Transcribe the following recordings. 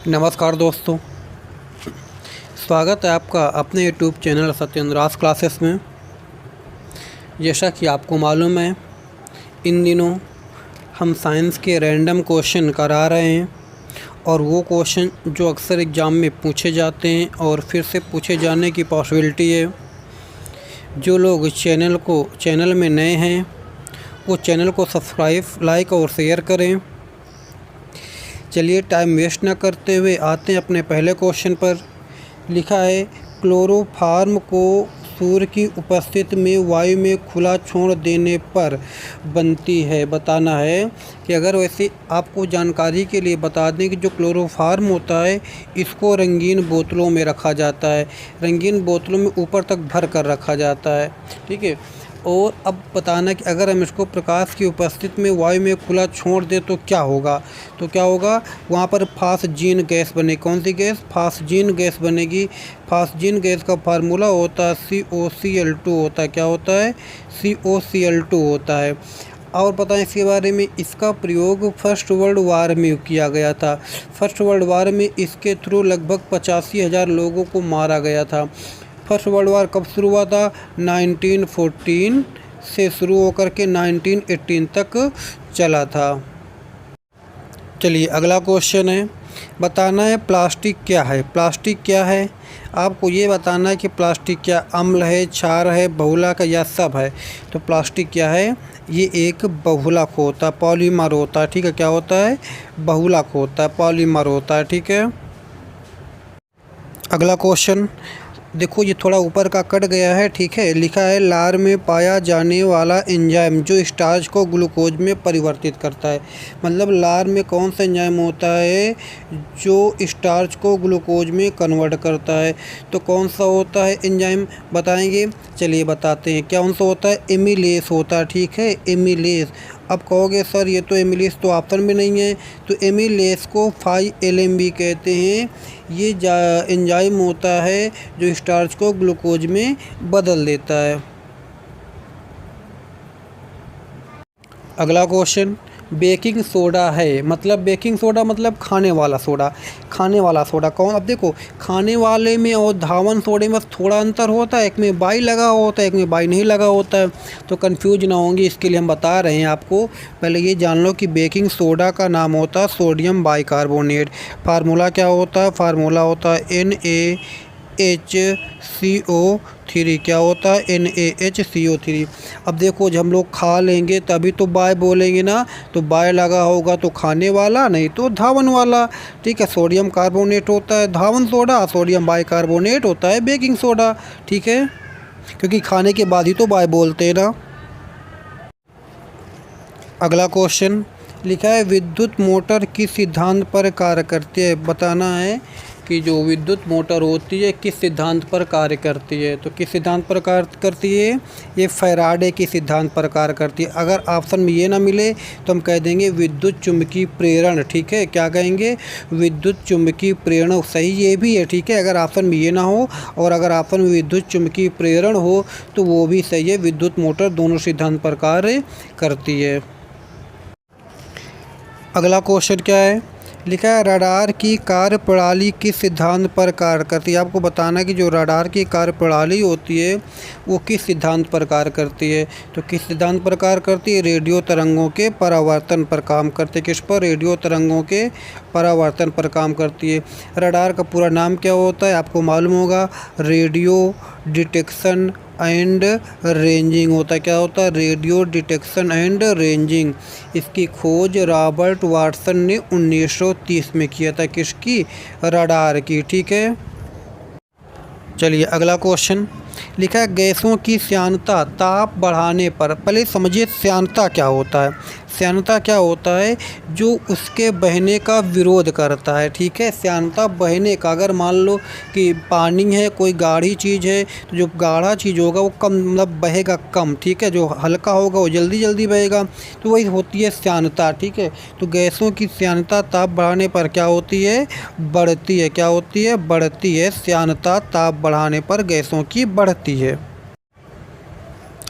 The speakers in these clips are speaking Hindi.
नमस्कार दोस्तों, स्वागत है आपका अपने यूट्यूब चैनल सत्येंद्रास क्लासेस में। जैसा कि आपको मालूम है, इन दिनों हम साइंस के रैंडम क्वेश्चन करा रहे हैं और वो क्वेश्चन जो अक्सर एग्ज़ाम में पूछे जाते हैं और फिर से पूछे जाने की पॉसिबिलिटी है। जो लोग चैनल में नए हैं वो चैनल को सब्सक्राइब, लाइक और शेयर करें। चलिए टाइम वेस्ट ना करते हुए आते हैं अपने पहले क्वेश्चन पर। लिखा है, क्लोरोफॉर्म को सूर्य की उपस्थिति में वायु में खुला छोड़ देने पर बनती है। बताना है कि अगर वैसे आपको जानकारी के लिए बता दें कि जो क्लोरोफॉर्म होता है इसको रंगीन बोतलों में रखा जाता है। रंगीन बोतलों में ऊपर तक भर कर रखा जाता है, ठीक है। और अब बताना कि अगर हम इसको प्रकाश की उपस्थिति में वायु में खुला छोड़ दें तो क्या होगा। वहाँ पर फास्जीन गैस बनेगी। कौन सी गैस? फास्जीन गैस बनेगी। फास्जीन गैस का फार्मूला होता है COCl2 होता है। क्या होता है? COCl2 होता है। और बताएं इसके बारे में, इसका प्रयोग फर्स्ट वर्ल्ड वार में किया गया था। फर्स्ट वर्ल्ड वार में इसके थ्रू लगभग 85,000 लोगों को मारा गया था। फर्स्ट वर्ल्ड वार कब शुरू हुआ था? 1914 से शुरू होकर के 1918 तक चला था। चलिए अगला क्वेश्चन है, बताना है प्लास्टिक क्या है। प्लास्टिक क्या है आपको ये बताना है कि प्लास्टिक क्या अम्ल है, क्षार है, बहुलक है या सब है। तो प्लास्टिक क्या है? ये एक बहुलक होता है, पॉलीमर होता है, ठीक है। क्या होता है? बहुलक होता है, पॉलीमर होता है, ठीक है। अगला क्वेश्चन देखो, ये थोड़ा ऊपर का कट गया है, ठीक है। लिखा है, लार में पाया जाने वाला एंजाइम जो स्टार्च को ग्लूकोज में परिवर्तित करता है। मतलब लार में कौन सा एंजाइम होता है जो स्टार्च को ग्लूकोज में कन्वर्ट करता है। तो कौन सा होता है एंजाइम, बताएंगे। चलिए बताते हैं। कौन सा होता है? एमिलेस होता है, ठीक है, एमिलेस। अब कहोगे सर ये तो एमिलेस तो ऑप्शन में नहीं है। तो एमिलेस को 5-LMB कहते हैं। ये एंजाइम होता है जो स्टार्च को ग्लूकोज में बदल देता है। अगला क्वेश्चन, बेकिंग सोडा है। मतलब बेकिंग सोडा मतलब खाने वाला सोडा। खाने वाला सोडा कौन? अब देखो, खाने वाले में और धावन सोडे में थोड़ा अंतर होता है। एक में बाई लगा होता है, एक में बाई नहीं लगा होता है। तो कंफ्यूज ना होंगे इसके लिए हम बता रहे हैं आपको। पहले ये जान लो कि बेकिंग सोडा का नाम होता है सोडियम बाइकार्बोनेट। फार्मूला क्या होता है? फार्मूला होता है NaHCO3। क्या होता है? NaHCO3। अब देखो, जब हम लोग खा लेंगे तभी तो बाय बोलेंगे ना। तो बाय लगा होगा तो खाने वाला, नहीं तो धावन वाला, ठीक है। सोडियम कार्बोनेट होता है धावन सोडा, सोडियम बाइकार्बोनेट होता है बेकिंग सोडा, ठीक है। क्योंकि खाने के बाद ही तो बाय बोलते हैं ना। अगला क्वेश्चन लिखा है, विद्युत मोटर किस सिद्धांत पर कार्य करती है। बताना है कि जो विद्युत मोटर होती है किस सिद्धांत पर कार्य करती है। तो किस सिद्धांत पर कार्य करती है? ये फैराडे के सिद्धांत पर कार्य करती है। अगर ऑप्शन में ये ना मिले तो हम कह देंगे विद्युत चुंबकीय प्रेरण, ठीक है। क्या कहेंगे? विद्युत चुंबकीय प्रेरण। सही ये भी है, ठीक है। अगर ऑप्शन में ये ना हो और अगर ऑप्शन में विद्युत चुंबकीय प्रेरण हो तो वो भी सही है। विद्युत मोटर दोनों सिद्धांत पर कार्य करती है। अगला क्वेश्चन क्या है? लिखा है, रडार की कार्यप्रणाली किस सिद्धांत पर कार्य करती है। आपको बताना कि जो रडार की कार्यप्रणाली होती है वो किस सिद्धांत पर कार्य करती है। तो किस सिद्धांत पर कार्य करती है? रेडियो तरंगों के परावर्तन पर काम करती है। किस पर? रेडियो तरंगों के परावर्तन पर काम करती है। रडार का पूरा नाम क्या होता है आपको मालूम होगा? रेडियो डिटेक्शन एंड रेंजिंग होता है। क्या होता है? Radio detection and ranging. इसकी खोज रॉबर्ट वाटसन ने 1930 में किया था। किसकी? रडार की, ठीक है। चलिए अगला क्वेश्चन लिखा है, गैसों की श्यानता ताप बढ़ाने पर। पहले समझिए श्यानता क्या होता है। श्यानता क्या होता है? जो उसके बहने का विरोध करता है, ठीक है। श्यानता बहने का, अगर मान लो कि पानी है, कोई गाढ़ी चीज़ है, तो जो गाढ़ा चीज़ होगा वो कम मतलब बहेगा कम, ठीक है। जो हल्का होगा वो जल्दी जल्दी बहेगा। तो वही होती है श्यानता, ठीक है। तो गैसों की श्यानता ताप बढ़ाने पर क्या होती है? बढ़ती है। क्या होती है? बढ़ती है। श्यानता ताप बढ़ाने पर गैसों की बढ़ती है।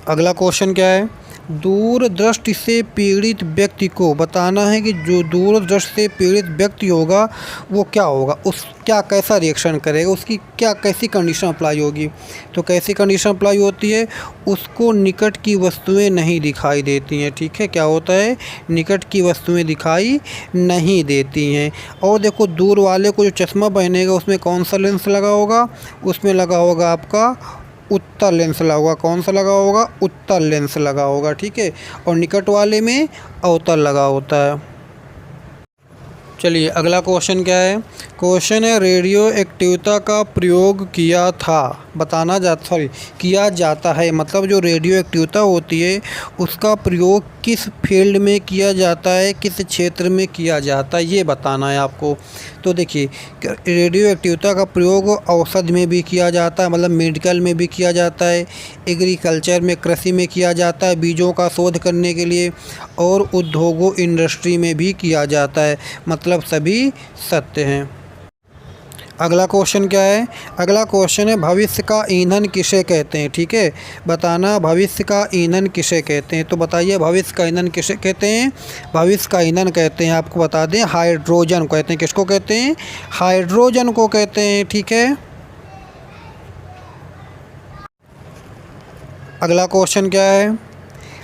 अगला क्वेश्चन क्या है? दूरदृष्टि से पीड़ित व्यक्ति को बताना है कि जो दूरदृष्टि से पीड़ित व्यक्ति होगा वो क्या होगा, उस क्या कैसा रिएक्शन करेगा, उसकी क्या कैसी कंडीशन अप्लाई होगी। तो कैसी कंडीशन अप्लाई होती है, उसको निकट की वस्तुएं नहीं दिखाई देती हैं। ठीक है, क्या होता है, निकट की वस्तुएं दिखाई नहीं देती हैं। और देखो दूर वाले को जो चश्मा पहनेगा उसमें कौन सा लेंस लगा होगा, उसमें लगा होगा आपका उत्तल लेंस लगा होगा। कौन सा लगा होगा, उत्तल लेंस लगा होगा। ठीक है, और निकट वाले में अवतल लगा होता है। चलिए अगला क्वेश्चन क्या है, क्वेश्चन है रेडियो एक्टिविटी का प्रयोग किया जाता है, मतलब जो रेडियो एक्टिविटी होती है उसका प्रयोग किस फील्ड में किया जाता है, किस क्षेत्र में किया जाता है, ये बताना है आपको। तो देखिए रेडियो एक्टिविटी का प्रयोग औषधि में भी किया जाता है, मतलब मेडिकल में भी किया जाता है, एग्रीकल्चर में कृषि में किया जाता है बीजों का शोध करने के लिए, और उद्योगों इंडस्ट्री में भी किया जाता है, मतलब सभी सत्य हैं। अगला क्वेश्चन क्या है, अगला क्वेश्चन है भविष्य का ईंधन किसे कहते हैं। ठीक है, बताना भविष्य का ईंधन किसे कहते हैं। तो बताइए भविष्य का ईंधन किसे कहते हैं। भविष्य का ईंधन कहते हैं, आपको बता दें, हाइड्रोजन कहते हैं। किसको कहते हैं, हाइड्रोजन को कहते हैं। ठीक है, अगला क्वेश्चन क्या है,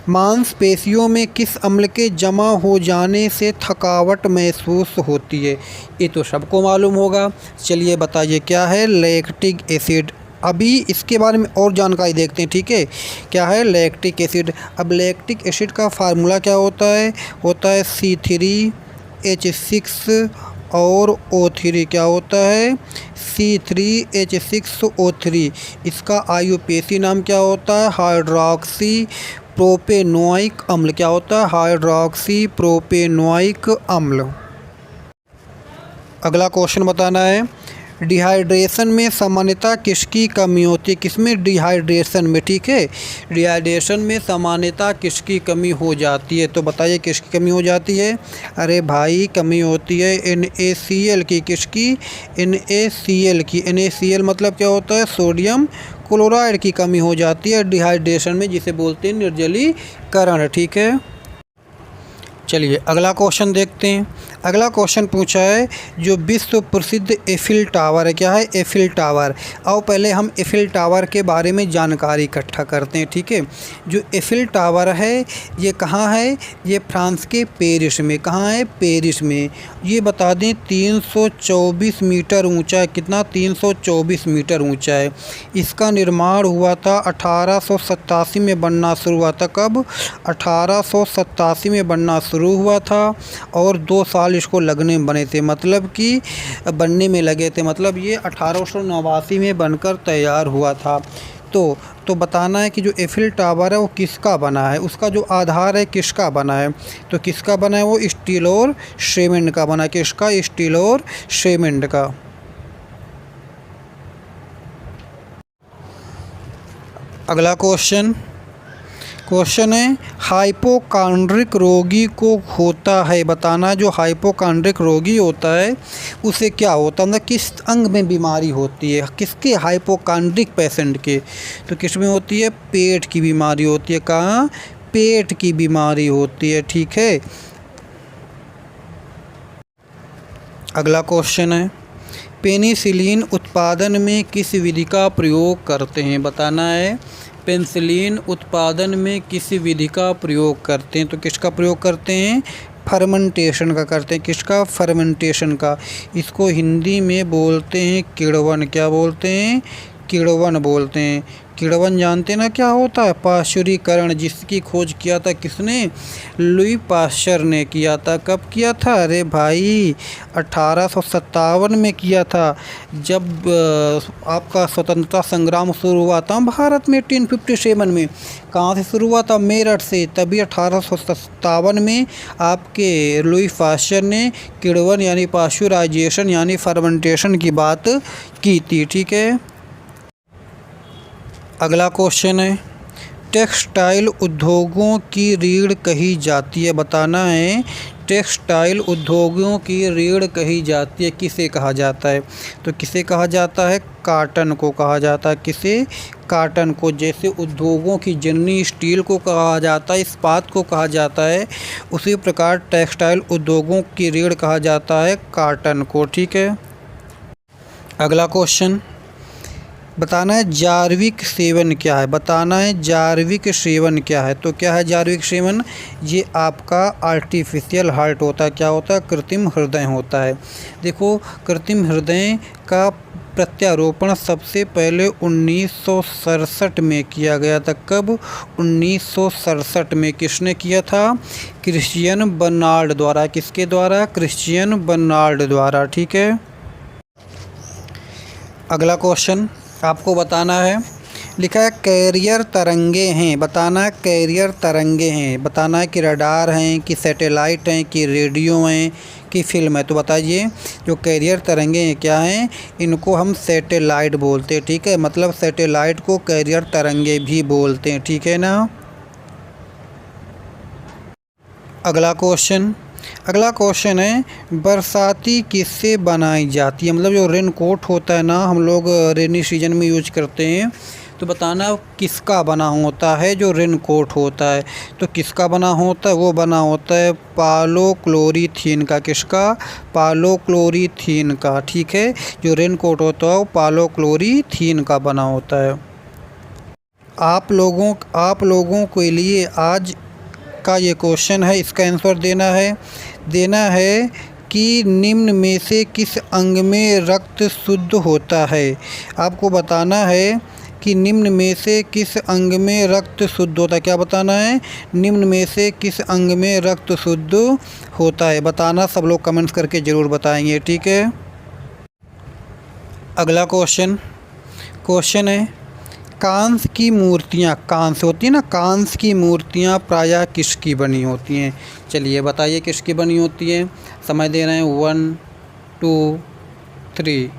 मांसपेशियों में किस अम्ल के जमा हो जाने से थकावट महसूस होती है। ये तो सबको मालूम होगा, चलिए बताइए क्या है, लैक्टिक एसिड। अभी इसके बारे में और जानकारी देखते हैं। ठीक है, क्या है लैक्टिक एसिड। अब लैक्टिक एसिड का फार्मूला क्या होता है C3H6 और O3। क्या होता है, C3H6O3। इसका IUPAC नाम क्या होता है, हाइड्रोक्सी प्रोपेनोइक अम्ल। क्या होता है, हाइड्रोक्सी प्रोपेनोइक अम्ल। अगला क्वेश्चन बताना है, डिहाइड्रेशन में सामान्यतः किसकी कमी होती है। किसमें, डिहाइड्रेशन में। ठीक है, डिहाइड्रेशन में सामान्यतः किसकी कमी हो जाती है। तो बताइए किसकी कमी हो जाती है। अरे भाई कमी होती है NaCl की। किसकी, NaCl की। NaCl मतलब क्या होता है, सोडियम क्लोराइड की कमी हो जाती है डिहाइड्रेशन में, जिसे बोलते हैं निर्जलीकरण। ठीक है, चलिए अगला क्वेश्चन देखते हैं। अगला क्वेश्चन पूछा है जो विश्व प्रसिद्ध एफिल टावर है। क्या है, एफिल टावर। आओ पहले हम एफिल टावर के बारे में जानकारी इकट्ठा करते हैं। ठीक है, जो एफिल टावर है ये कहाँ है, ये फ्रांस के पेरिस में। कहाँ है, पेरिस में। ये बता दें 324 मीटर ऊंचा है। कितना, 324 मीटर ऊंचा है। इसका निर्माण हुआ था 1887 में बनना शुरू हुआ था। कब, 1887 में बनना शुरू हुआ था, और 2 साल इसको लगने में बने थे, मतलब कि बनने में लगे थे, मतलब ये 1889 में बनकर तैयार हुआ था। तो बताना है कि जो एफिल टावर है वो किसका बना है, उसका जो आधार है किसका बना है। तो किसका बना है, वो स्टील और सीमेंट का बना है। किसका, स्टील और सीमेंट का। अगला क्वेश्चन है हाइपोकॉन्ड्रिक रोगी को होता है। बताना जो हाइपोकॉन्ड्रिक रोगी होता है उसे क्या होता है, मतलब किस अंग में बीमारी होती है। किसके, हाइपोकॉन्ड्रिक पेशेंट के। तो किस में होती है, पेट की बीमारी होती है। कहाँ, पेट की बीमारी होती है। ठीक है, अगला क्वेश्चन है पेनिसिलिन उत्पादन में किस विधि का प्रयोग करते हैं। बताना है पेनिसिलिन उत्पादन में किस विधि का प्रयोग करते हैं। तो किसका प्रयोग करते हैं, फर्मेंटेशन का करते हैं। किसका, फर्मेंटेशन का। इसको हिंदी में बोलते हैं किण्वन। क्या बोलते हैं, किण्वन बोलते हैं। किण्वन जानते ना क्या होता है, पाश्चुरीकरण, जिसकी खोज किया था किसने, लुई पाश्चर ने किया था। कब किया था, अरे भाई 1857 में किया था, जब आपका स्वतंत्रता संग्राम शुरू हुआ था भारत में 1857 में। कहाँ से शुरू हुआ था, मेरठ से। तभी 1857 में आपके लुई पाश्चर ने किण्वन यानी पाश्चुराइजेशन यानी फर्मेंटेशन की बात की थी। ठीक है, अगला क्वेश्चन है टेक्सटाइल उद्योगों की रीढ़ कही जाती है। बताना है टेक्सटाइल उद्योगों की रीढ़ कही जाती है, किसे कहा जाता है? तो किसे कहा जाता है? काटन को कहा जाता है। किसे? काटन को। जैसे उद्योगों की जननी स्टील को कहा जाता है, इस्पात को कहा जाता है, उसी प्रकार टेक्सटाइल उद्योगों की रीढ़ कहा जाता है काटन को। ठीक है। अगला क्वेश्चन, बताना है जार्विक सेवन क्या है? बताना है जार्विक सेवन क्या है? तो क्या है जार्विक सेवन? ये आपका आर्टिफिशियल हार्ट होता है। क्या होता है? कृत्रिम हृदय होता है। देखो, कृत्रिम हृदय का प्रत्यारोपण सबसे पहले 1967 में किया गया था। कब? 1967 में। किसने किया था? क्रिश्चियन बर्नार्ड द्वारा। किसके द्वारा? क्रिश्चियन बर्नार्ड द्वारा। ठीक है। अगला क्वेश्चन आपको बताना है, लिखा है कैरियर तरंगे हैं। बताना है कैरियर तरंगे हैं। बताना है कि रडार हैं, कि सैटेलाइट हैं, कि रेडियो हैं, कि फिल्म है। तो बताइए, जो कैरियर तरंगे हैं क्या हैं? इनको हम सैटेलाइट बोलते हैं। ठीक है, मतलब सैटेलाइट को कैरियर तरंगे भी बोलते हैं। ठीक है ना। अगला क्वेश्चन है, बरसाती किससे बनाई जाती है? मतलब जो रेन कोट होता है ना, हम लोग रेनी सीजन में यूज करते हैं। तो बताना किसका बना होता है जो रेन कोट होता है? तो किसका बना होता है? वो बना होता है पॉलीक्लोरीथीन का। किसका? पॉलीक्लोरीथीन का। ठीक है, जो रेन कोट होता है वो पॉलीक्लोरीथीन का बना होता है। आप लोगों के लिए आज का ये क्वेश्चन है, इसका आंसर देना है कि निम्न में से किस अंग में रक्त शुद्ध होता है? आपको बताना है कि निम्न में से किस अंग में रक्त शुद्ध होता है। क्या बताना है? निम्न में से किस अंग में रक्त शुद्ध होता है बताना। सब लोग कमेंट्स करके ज़रूर बताएंगे। ठीक है। अगला क्वेश्चन है, कांस की मूर्तियाँ, कांस होती है ना, कांस की मूर्तियाँ प्रायः किसकी बनी होती हैं? चलिए बताइए किसकी बनी होती है। समय दे रहे हैं 1 2 3।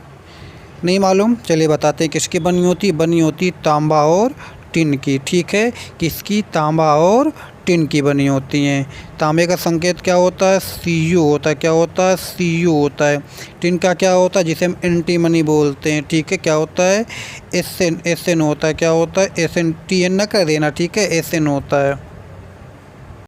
नहीं मालूम? चलिए बताते हैं किसकी बनी होती तांबा और टिन की। ठीक है, किसकी? तांबा और टिन की बनी होती हैं। तांबे का संकेत क्या होता है? Cu होता है। क्या होता है? Cu होता है। टिन का क्या होता है? जिसे हम एंटीमनी बोलते हैं। ठीक है, क्या होता है? Sn होता है। क्या होता है? Sn, Tn न कर देना। ठीक है, Sn होता है।